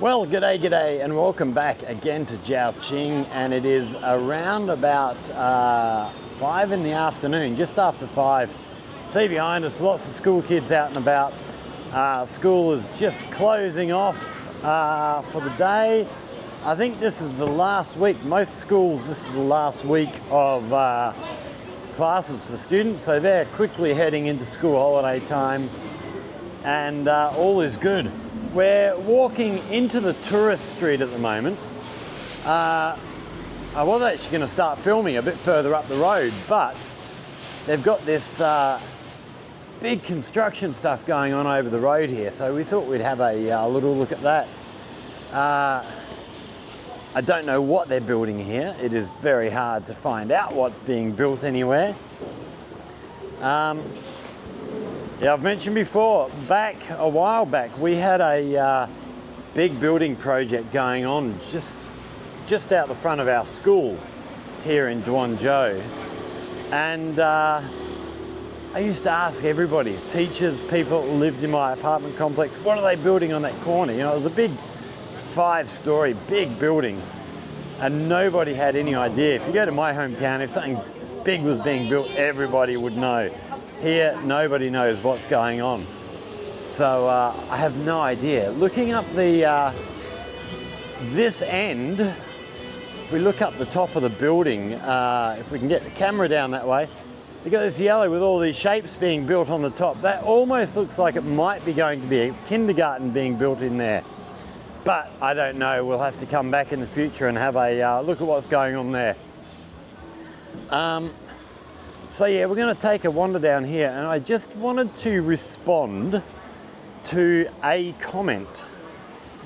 Well, g'day, and welcome back again to Zhaoqing, and it is around about 5 in the afternoon, just after 5. See behind us, lots of school kids out and about. School is just closing off for the day. I think this is the last week. Most schools, this is the last week of classes for students, so they're quickly heading into school holiday time, and all is good. We're walking into the tourist street at the moment. I was actually going to start filming a bit further up the road, but they've got this big construction stuff going on over the road here, so we thought we'd have a little look at that. I don't know what they're building here. It is very hard to find out what's being built anywhere. Yeah, I've mentioned before, a while back, we had a big building project going on just out the front of our school here in Duanzhou. And I used to ask everybody, teachers, people who lived in my apartment complex, what are they building on that corner? You know, it was a big 5-story big building, and nobody had any idea. If you go to my hometown, if something big was being built, everybody would know. Here, nobody knows what's going on. So I have no idea. Looking up the this end, if we look up the top of the building, if we can get the camera down that way, you got this yellow with all these shapes being built on the top. That almost looks like it might be going to be a kindergarten being built in there. But I don't know. We'll have to come back in the future and have a look at what's going on there. So yeah, we're going to take a wander down here, and I just wanted to respond to a comment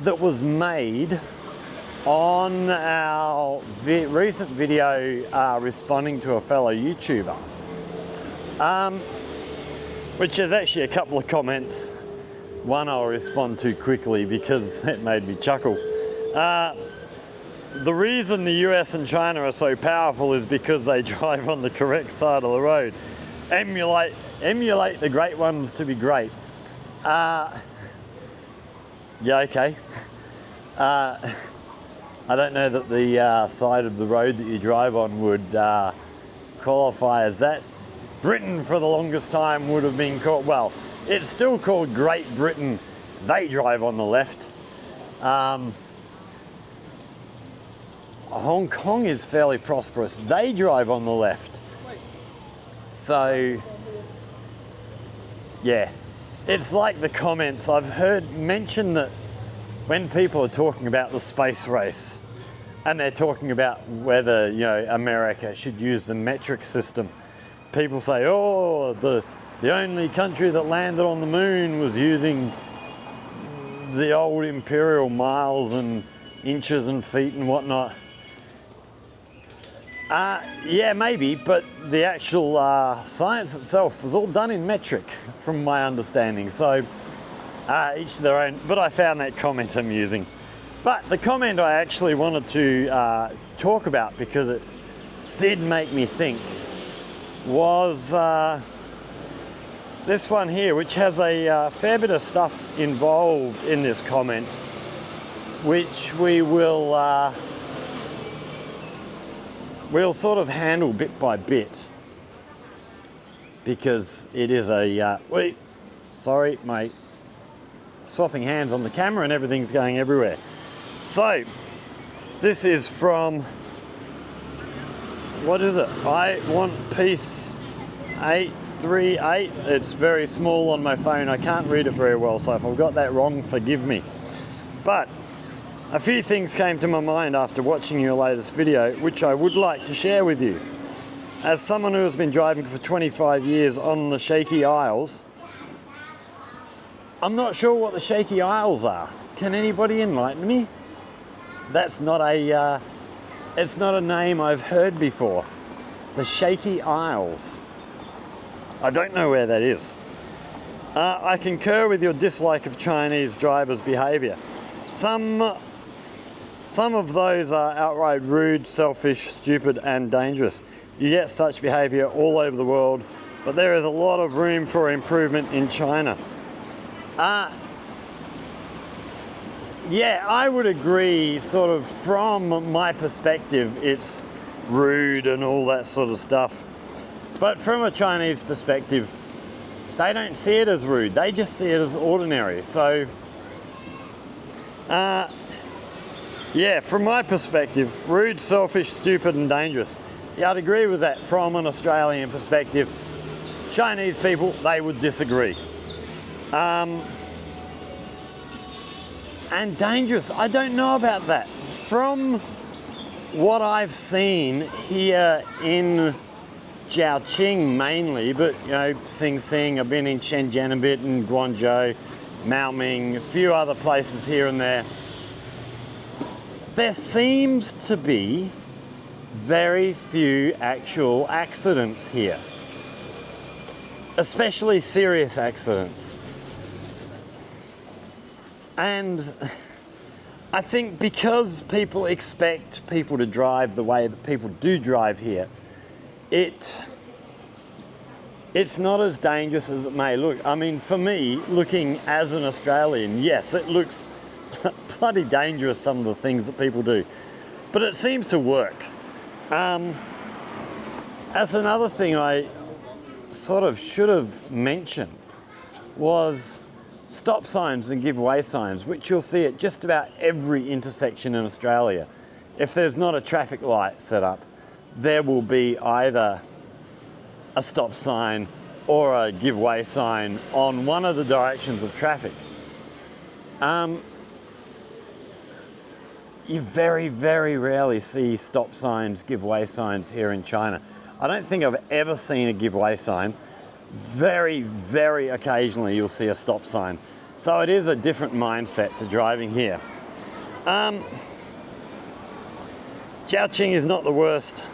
that was made on our recent video responding to a fellow YouTuber, which is actually a couple of comments. One I'll respond to quickly because it made me chuckle. The reason the US and China are so powerful is because they drive on the correct side of the road. Emulate the great ones to be great. Yeah, okay. I don't know that the side of the road that you drive on would qualify as that. Britain for the longest time would have been called, well, it's still called Great Britain. They drive on the left. Hong Kong is fairly prosperous. They drive on the left. So, yeah. It's like the comments I've heard mention that when people are talking about the space race and they're talking about whether, you know, America should use the metric system, people say, oh, the only country that landed on the moon was using the old imperial miles and inches and feet and whatnot. Yeah, maybe, but the actual science itself was all done in metric, from my understanding. So each their own. But I found that comment amusing. But the comment I actually wanted to talk about, because it did make me think, was this one here, which has a fair bit of stuff involved in this comment, which we will we'll sort of handle bit by bit, because it is a wait, sorry mate, swapping hands on the camera and everything's going everywhere. So this is from, what is it, I Want Peace 838. It's very small on my phone, I can't read it very well, so if I've got that wrong, forgive me. But a few things came to my mind after watching your latest video, which I would like to share with you. As someone who has been driving for 25 years on the Shaky Isles, I'm not sure what the Shaky Isles are. Can anybody enlighten me? That's not a, it's not a name I've heard before. The Shaky Isles. I don't know where that is. I concur with your dislike of Chinese drivers' behaviour. Some of those are outright rude, selfish, stupid and dangerous. You get such behaviour all over the world, but there is a lot of room for improvement in China. Yeah, I would agree, sort of from my perspective, it's rude and all that sort of stuff. But from a Chinese perspective, they don't see it as rude, they just see it as ordinary. So, yeah, from my perspective, rude, selfish, stupid and dangerous. Yeah, I'd agree with that from an Australian perspective. Chinese people, they would disagree. And dangerous, I don't know about that. From what I've seen here in Jiaoqing mainly, but you know, Sing Sing, I've been in Shenzhen a bit, and Guangzhou, Maoming, a few other places here and there. There seems to be very few actual accidents here, especially serious accidents. And I think because people expect people to drive the way that people do drive here, it's not as dangerous as it may look. I mean, for me, looking as an Australian, yes, it looks bloody dangerous, some of the things that people do, but it seems to work. As another thing I sort of should have mentioned was stop signs and give way signs, which you'll see at just about every intersection in Australia. If there's not a traffic light set up, there will be either a stop sign or a give way sign on one of the directions of traffic. You very, very rarely see stop signs, give way signs here in China. I don't think I've ever seen a give way sign. Very, very occasionally you'll see a stop sign. So it is a different mindset to driving here. Jiaoqing is not the worst.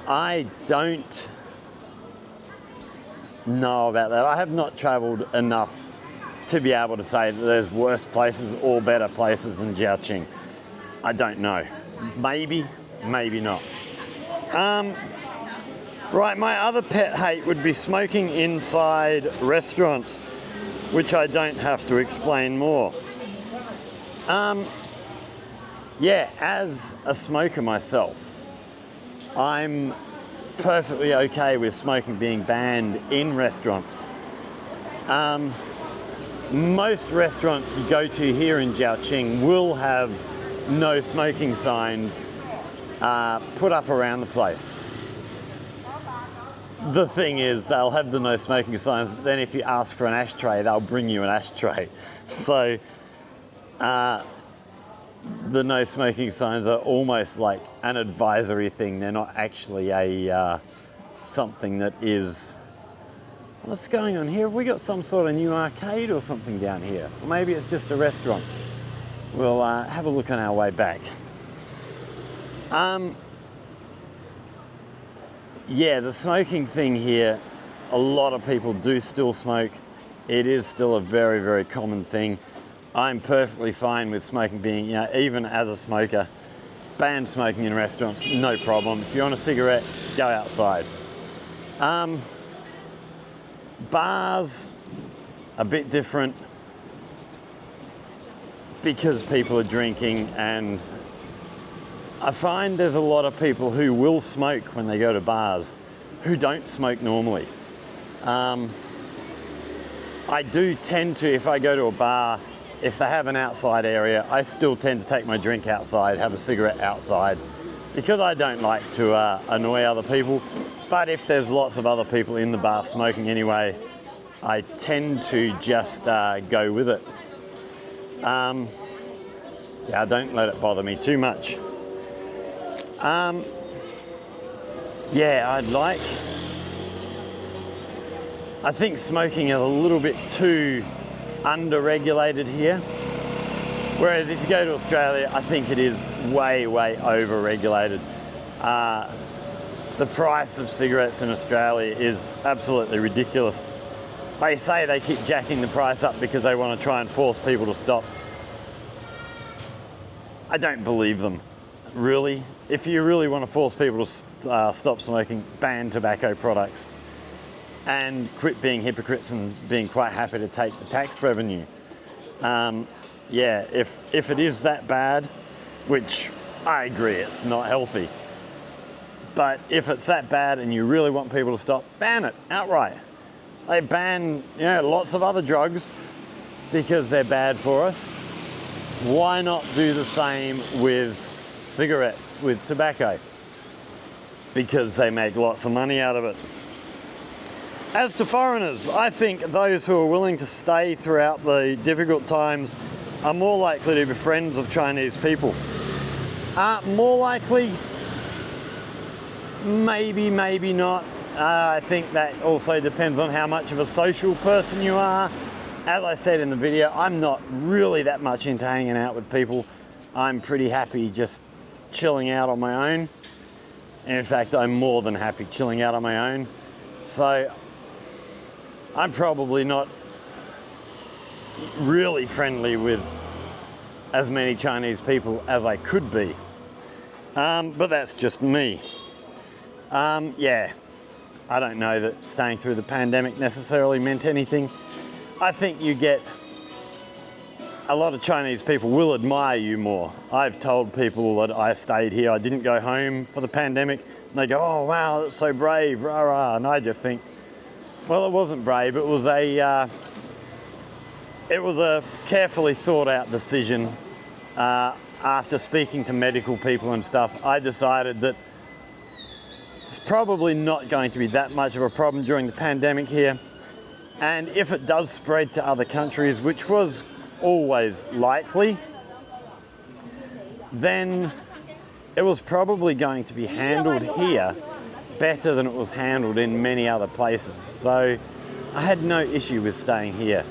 I don't know about that. I have not travelled enough to be able to say that there's worse places or better places than Jiaoqing. I don't know. Maybe, maybe not. Right, my other pet hate would be smoking inside restaurants, which I don't have to explain more. Yeah, as a smoker myself, I'm perfectly okay with smoking being banned in restaurants. Most restaurants you go to here in Jiaoqing will have no smoking signs put up around the place. The thing is, they'll have the no smoking signs, but then if you ask for an ashtray, they'll bring you an ashtray. So the no smoking signs are almost like an advisory thing. They're not actually a something that is... What's going on here? Have we got some sort of new arcade or something down here? Or maybe it's just a restaurant. We'll have a look on our way back. Yeah, the smoking thing here, a lot of people do still smoke. It is still a very, very common thing. I'm perfectly fine with smoking being, you know, even as a smoker, banned smoking in restaurants, no problem. If you want a cigarette, go outside. Bars, a bit different because people are drinking, and I find there's a lot of people who will smoke when they go to bars who don't smoke normally. I do tend to, if I go to a bar, if they have an outside area, I still tend to take my drink outside, have a cigarette outside, because I don't like to annoy other people. But if there's lots of other people in the bar smoking anyway, I tend to just go with it. Yeah, don't let it bother me too much. Yeah, I think smoking is a little bit too under-regulated here. Whereas if you go to Australia, I think it is way, way over-regulated. The price of cigarettes in Australia is absolutely ridiculous. They say they keep jacking the price up because they want to try and force people to stop. I don't believe them, really. If you really want to force people to stop smoking, ban tobacco products and quit being hypocrites and being quite happy to take the tax revenue. yeah, if it is that bad, which I agree it's not healthy, but if it's that bad and you really want people to stop, ban it outright. They ban, lots of other drugs because they're bad for us. Why not do the same with cigarettes, with tobacco? Because they make lots of money out of it. As to foreigners, I think those who are willing to stay throughout the difficult times are more likely to be friends of Chinese people. More likely, maybe not. I think that also depends on how much of a social person you are. As I said in the video, I'm not really that much into hanging out with people. I'm pretty happy just chilling out on my own. And in fact, I'm more than happy chilling out on my own. So I'm probably not really friendly with as many Chinese people as I could be. But that's just me. Yeah, I don't know that staying through the pandemic necessarily meant anything. I think you get a lot of Chinese people will admire you more. I've told people that I stayed here, I didn't go home for the pandemic, and they go, oh wow, that's so brave, rah rah. And I just think, well, it wasn't brave, it was a carefully thought out decision. After speaking to medical people and stuff, I decided that it's probably not going to be that much of a problem during the pandemic here. And if it does spread to other countries, which was always likely, then it was probably going to be handled here better than it was handled in many other places. So I had no issue with staying here.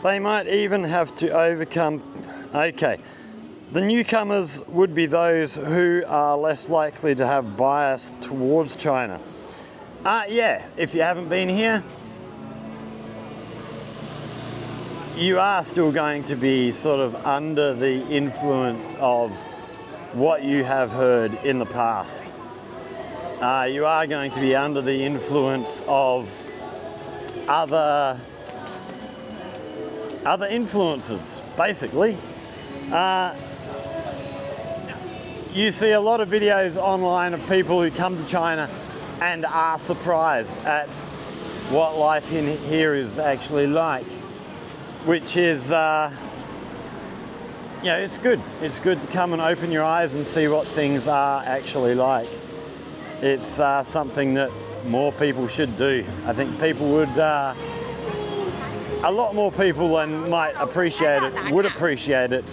They might even have to overcome, okay, the newcomers would be those who are less likely to have bias towards China. Yeah, if you haven't been here, you are still going to be sort of under the influence of what you have heard in the past. You are going to be under the influence of other influences, basically. You see a lot of videos online of people who come to China and are surprised at what life in here is actually like, which is, it's good. It's good to come and open your eyes and see what things are actually like. It's something that more people should do. I think people would, a lot more people than might appreciate it, would appreciate it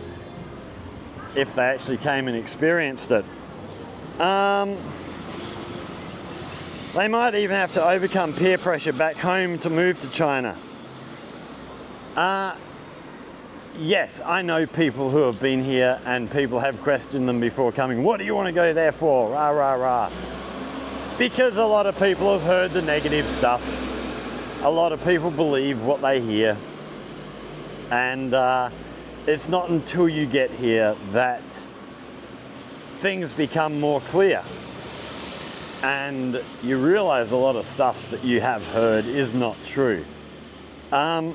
if they actually came and experienced it. They might even have to overcome peer pressure back home to move to China. Yes, I know people who have been here and people have questioned them before coming. What do you want to go there for? Rah, rah, rah. Because a lot of people have heard the negative stuff. A lot of people believe what they hear. And it's not until you get here that things become more clear. And you realize a lot of stuff that you have heard is not true. There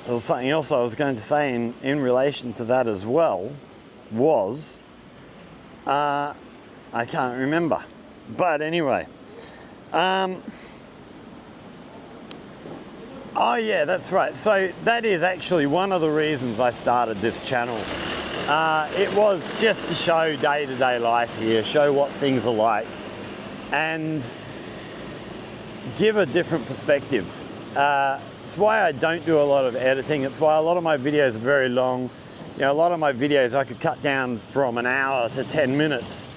was something else I was going to say in relation to that as well, was, I can't remember. But anyway, oh yeah, that's right. So that is actually one of the reasons I started this channel. It was just to show day-to-day life here, show what things are like, and give a different perspective. It's why I don't do a lot of editing. It's why a lot of my videos are very long. A lot of my videos I could cut down from an hour to 10 minutes.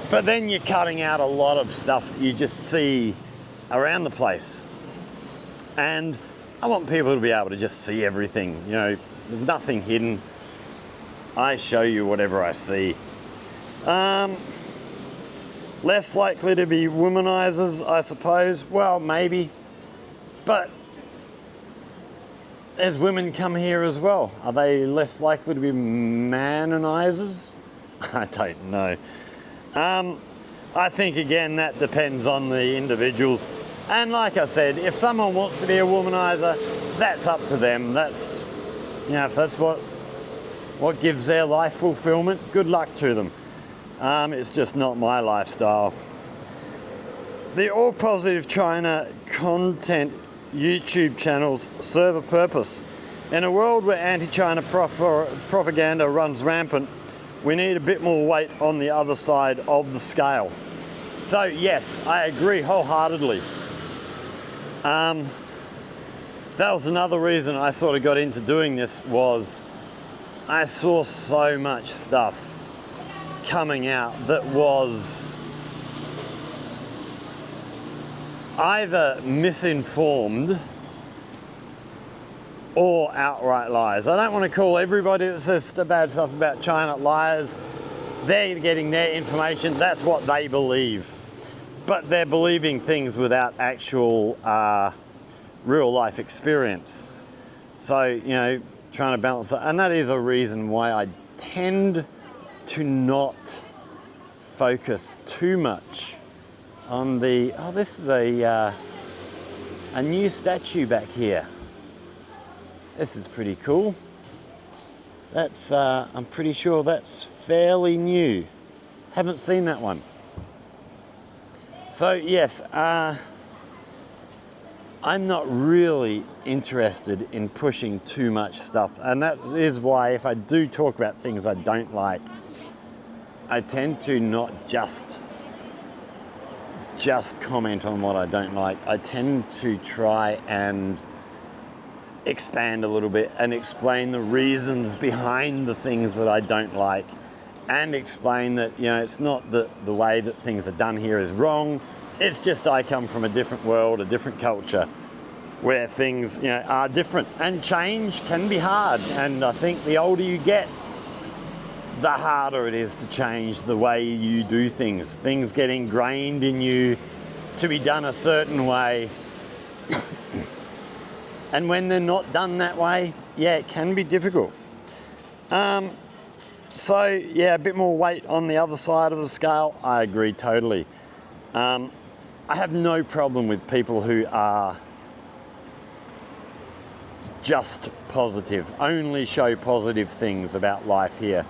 But then you're cutting out a lot of stuff that you just see around the place. And I want people to be able to just see everything. There's nothing hidden. I show you whatever I see. Less likely to be womanizers, I suppose. Well, maybe. But there's women come here as well. Are they less likely to be manonizers? I don't know. I think, again, that depends on the individuals. And like I said, if someone wants to be a womanizer, that's up to them. That's, you know, if that's what gives their life fulfillment, good luck to them. It's just not my lifestyle. The All Positive China content YouTube channels serve a purpose. In a world where anti-China propaganda runs rampant, we need a bit more weight on the other side of the scale. So yes, I agree wholeheartedly. That was another reason I sort of got into doing this, was I saw so much stuff coming out that was either misinformed or outright lies. I don't want to call everybody that says bad stuff about China liars. They're getting their information, that's what they believe. But they're believing things without actual real life experience. So, you know, trying to balance that. And that is a reason why I tend to not focus too much on the, oh, this is a new statue back here. This is pretty cool. That's, I'm pretty sure that's fairly new. Haven't seen that one. So yes, I'm not really interested in pushing too much stuff, and that is why if I do talk about things I don't like, I tend to not just comment on what I don't like. I tend to try and expand a little bit and explain the reasons behind the things that I don't like, and explain that, you know, it's not that the way that things are done here is wrong. It's just I come from a different world, a different culture, where things, you know, are different, and change can be hard. And I think the older you get, the harder it is to change the way you do things. Things get ingrained in you to be done a certain way. And when they're not done that way, yeah, it can be difficult. So yeah, a bit more weight on the other side of the scale. I agree totally. I have no problem with people who are just positive, only show positive things about life here.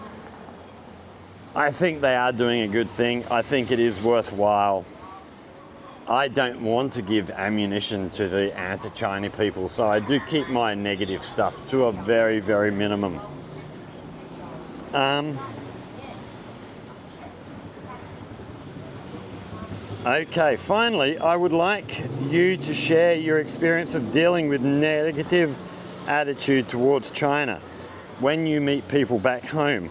I think they are doing a good thing. I think it is worthwhile. I don't want to give ammunition to the anti-China people, so I do keep my negative stuff to a very, very minimum. Okay, finally, I would like you to share your experience of dealing with negative attitude towards China when you meet people back home.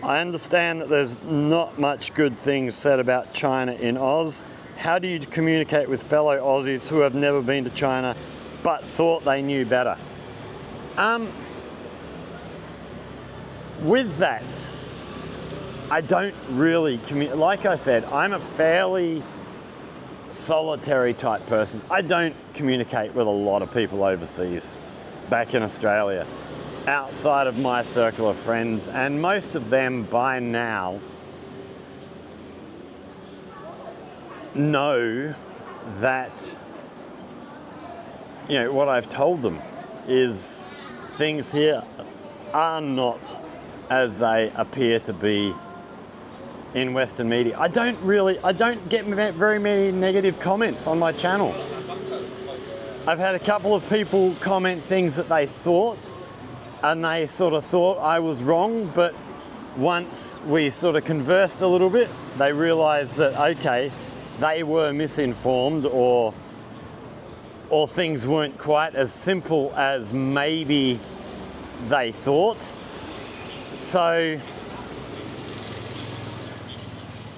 I understand that there's not much good things said about China in Oz. How do you communicate with fellow Aussies who have never been to China but thought they knew better? With that, I don't really communicate. Like I said, I'm a fairly solitary type person. I don't communicate with a lot of people overseas, back in Australia, outside of my circle of friends, and most of them by now know that, you know, what I've told them is things here are not as they appear to be in Western media. I don't get very many negative comments on my channel. I've had a couple of people comment things that they thought, and they sort of thought I was wrong, but once we sort of conversed a little bit, they realized that, okay, they were misinformed, or things weren't quite as simple as maybe they thought. So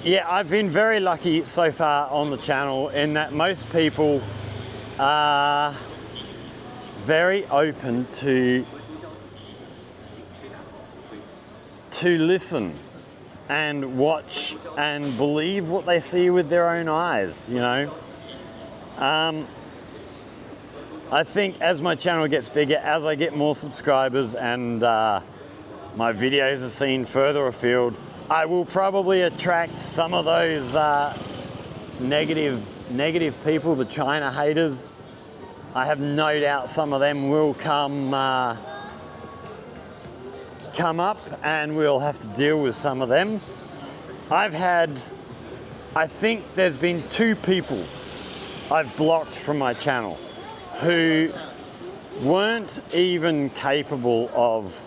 yeah, I've been very lucky so far on the channel in that most people are very open to listen and watch and believe what they see with their own eyes, you know. I think as my channel gets bigger, as I get more subscribers and my videos are seen further afield, I will probably attract some of those negative negative people, the China haters. I have no doubt some of them will come up, and we'll have to deal with some of them. I think there's been 2 people I've blocked from my channel who weren't even capable of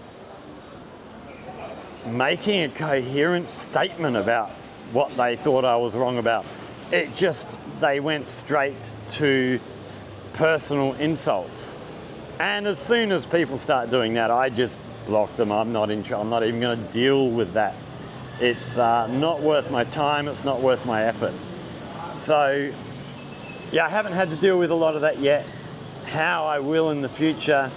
making a coherent statement about what they thought I was wrong about. They went straight to personal insults. And as soon as people start doing that, I just block them. I'm not even going to deal with that. It's not worth my time. It's not worth my effort. So, yeah, I haven't had to deal with a lot of that yet. How I will in the future.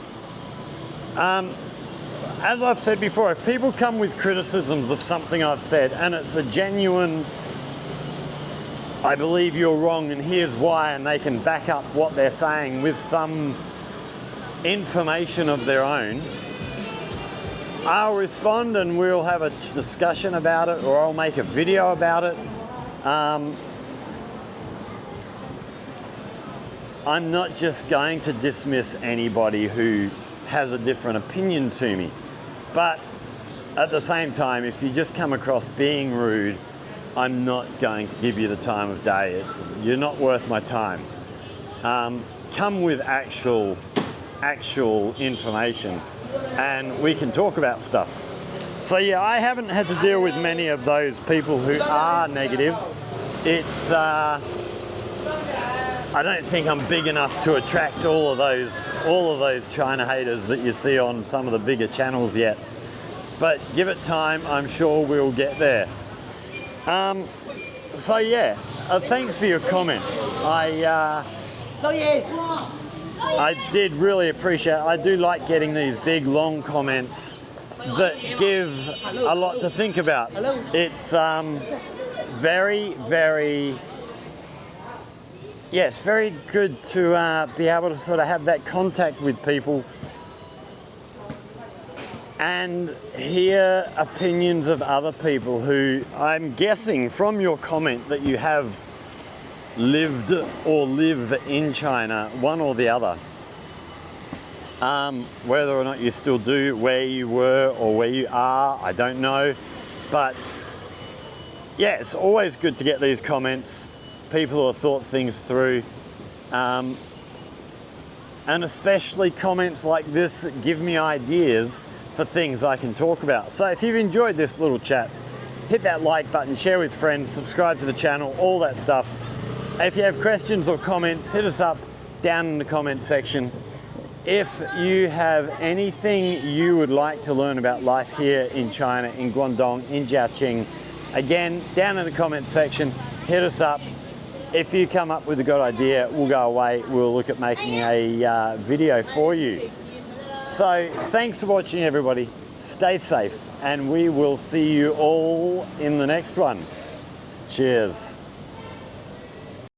As I've said before, if people come with criticisms of something I've said and it's a genuine, I believe you're wrong and here's why, and they can back up what they're saying with some information of their own, I'll respond and we'll have a discussion about it, or I'll make a video about it. I'm not just going to dismiss anybody who has a different opinion to me. But at the same time, if you just come across being rude, I'm not going to give you the time of day. You're not worth my time. Come with actual information and we can talk about stuff. So yeah, I haven't had to deal with many of those people who are negative. I don't think I'm big enough to attract all of those China haters that you see on some of the bigger channels yet. But give it time, I'm sure we'll get there. So yeah, thanks for your comment. I did really appreciate it. I do like getting these big, long comments that give a lot to think about. It's very, very... Yes, very good to be able to sort of have that contact with people and hear opinions of other people who, I'm guessing from your comment that you have lived or live in China, one or the other. Whether or not you still do, where you were or where you are, I don't know. But yeah, it's always good to get these comments. People who have thought things through, and especially comments like this that give me ideas for things I can talk about. So if you've enjoyed this little chat, hit that like button, share with friends, subscribe to the channel, all that stuff. If you have questions or comments, hit us up down in the comment section. If you have anything you would like to learn about life here in China, in Guangdong, in Jiaqing, again, down in the comment section, hit us up. If you come up with a good idea, we'll go away, we'll look at making a video for you. So thanks for watching, everybody. Stay safe, and we will see you all in the next one. Cheers.